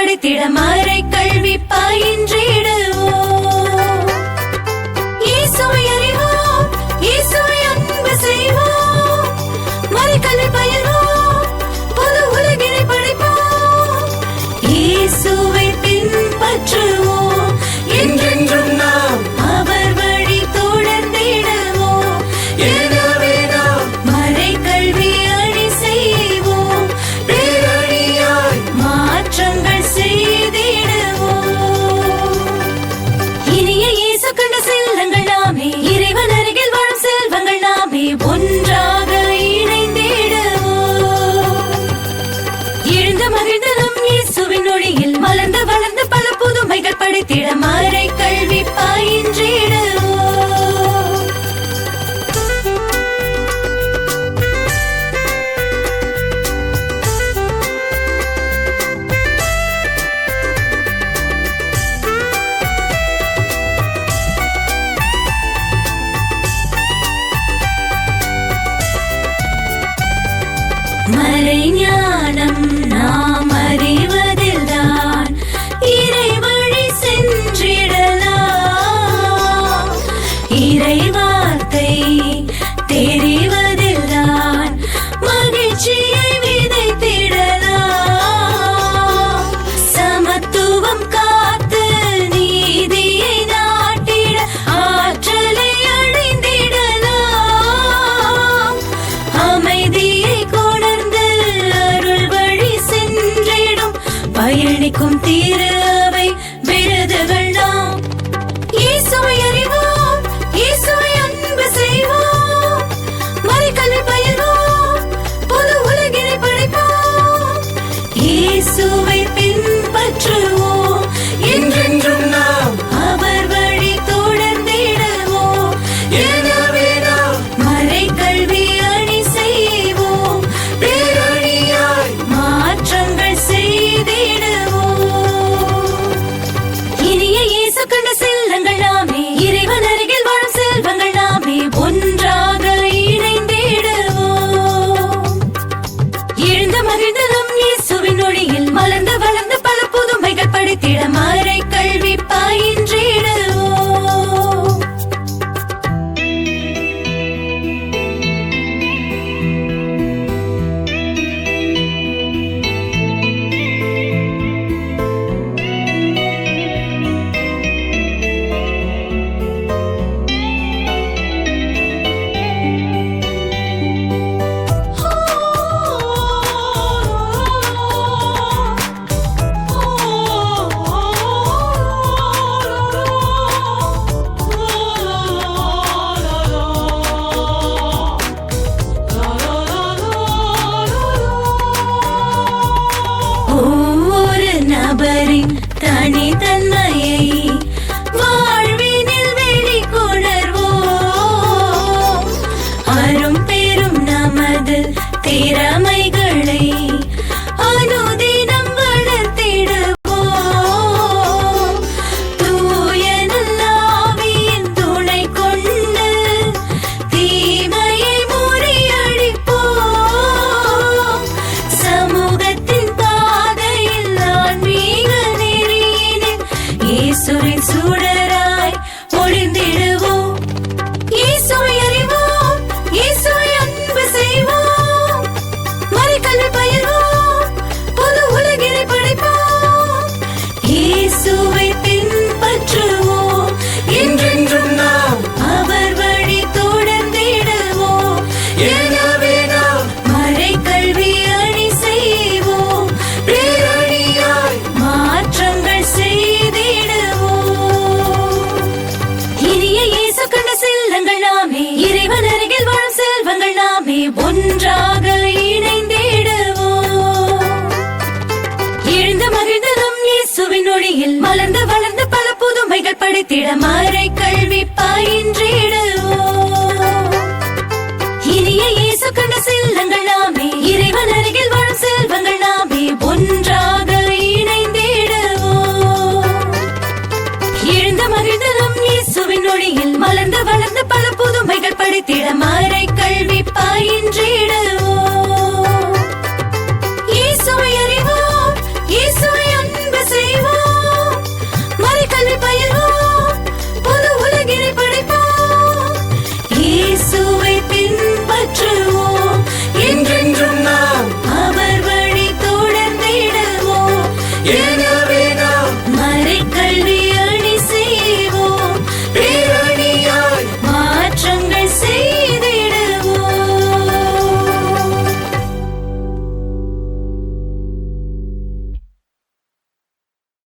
படித்திட மறை கல்வி பயின்றிடுவோம். இயேசுவை அறிவோம், இயேசுவை அன்பு செய்வோம், மறை கல்வி பயில்வோம், புது உலகினை படைப்போம். இயேசுவை பின்பற்றுவோம், என்றென்றும் நாம் அவர் வழி தொடர்ந்திடுவோம். எனவே நாம் மறை கல்வி அணி செய்வோம், பேரணியாய் மாற்றங்கள் செய்திடுவோம். இனிய இயேசு கண்ட செல்வங்கள் நாமே, இறைவன் அருகில் வாழும் செல்வங்கள் நாமே, ஒன்றாக இணைந்திடுவோம். எழுந்து மகிழ்ந்து நம் இயேசுவின் ஒளியில் மலர்ந்து வளர்ந்து பல புதுமைகள் படைத்திட மறை கல்வி பயின்றிடுவோம். மறை ஞானம் நாம் அறிவதில்தான் இறை வழி சென்றிடலாம். இறை வார்த்தை தெரிவதில்தான் மகிழ்ச்சியை விதைத்திடலாம். சமத்துவம் காத்து நீதியை நாட்டிட ஆற்றலை அடைந்திடலாம். அமைதியை பயணிக்கும் திரு அவை விருதுகள் நாம். இயேசுவை அறிவோம், இயேசுவை அன்பு செய்வோம், மறை கல்வி பயில்வோம், புது உலகினை படைப்போம். இயேசுவை பின்பற்றுவோம், என்றென்றும் நாம் அவர் வழி தொடர்ந்திடுவோம். எனவே நாம் மறை கல்வி அணி செய்வோம், பேரணியாய் மாற்றங்கள் கண்ட செல்வங்கள் நாமே, இறைவன் அருகில் வாழும் செல்வங்கள் நாமே, ஒன்றாக இணைந்திடுவோம். எழுந்து மகிழ்ந்து நம் இயேசுவின் ஒளியில் மலர்ந்து வளர்ந்து பல புதுமைகள் படைத்திட மறை கல்வி பயின்றிடுவோம். ஒவ்வொரு நபரின் தனித்தன்மையை வாழ்வினில் வெளிக்கொணர்வோம். அரும் பெரும் நமது திறமைகளை அனுதினம் வளர்த்திடுவோம். தூய நல்லாவியின் துணை கொண்டு தீமையை முறியடிப்போம். சமூகத்தின் பாதையில் ஆன்மீக நெறியினில் இயேசுவின் சுடராய் ஒளிந்திடுவோம். இயேசுவை அறிவோம், இயேசுவை அன்பு செய்வோம், மறை கல்வி பயில்வோம், புது உலகினை படைப்போம். இயேசுவை பின்பற்றுவோம், என்றென்றும் நாம் அவர் வழி தொடர்ந்திடுவோம். எனவே நாம் மறை கல்வி அணி செய்வோம், பேரணியாய் மாற்றங்கள் செய்திடுவோம். இனிய இயேசு கண்ட செல்வங்கள் நாமே, இறைவன் அருகில் வாழும் செல்வங்கள் நாமே, ஒன்றாக இணைந்திடுவோம். எழுந்து மகிழ்ந்து நம் இயேசுவின் ஒளியில் மலர்ந்து வளர்ந்து பல புதுமைகள் படைத்திட மறை கல்வி பயின்றிடுவோம். இனிய இயேசு கண்ட செல்வங்கள் நாமே, இறைவன் அருகில் வாழும் செல்வங்கள் நாமே, ஒன்றாக இணைந்திடுவோம். எழுந்து மகிழ்ந்து நம் இயேசுவின் ஒளியில் மலர்ந்து வளர்ந்து பல புதுமைகள் படைத்திட மறை கல்வி பயின்றிடுவோம்.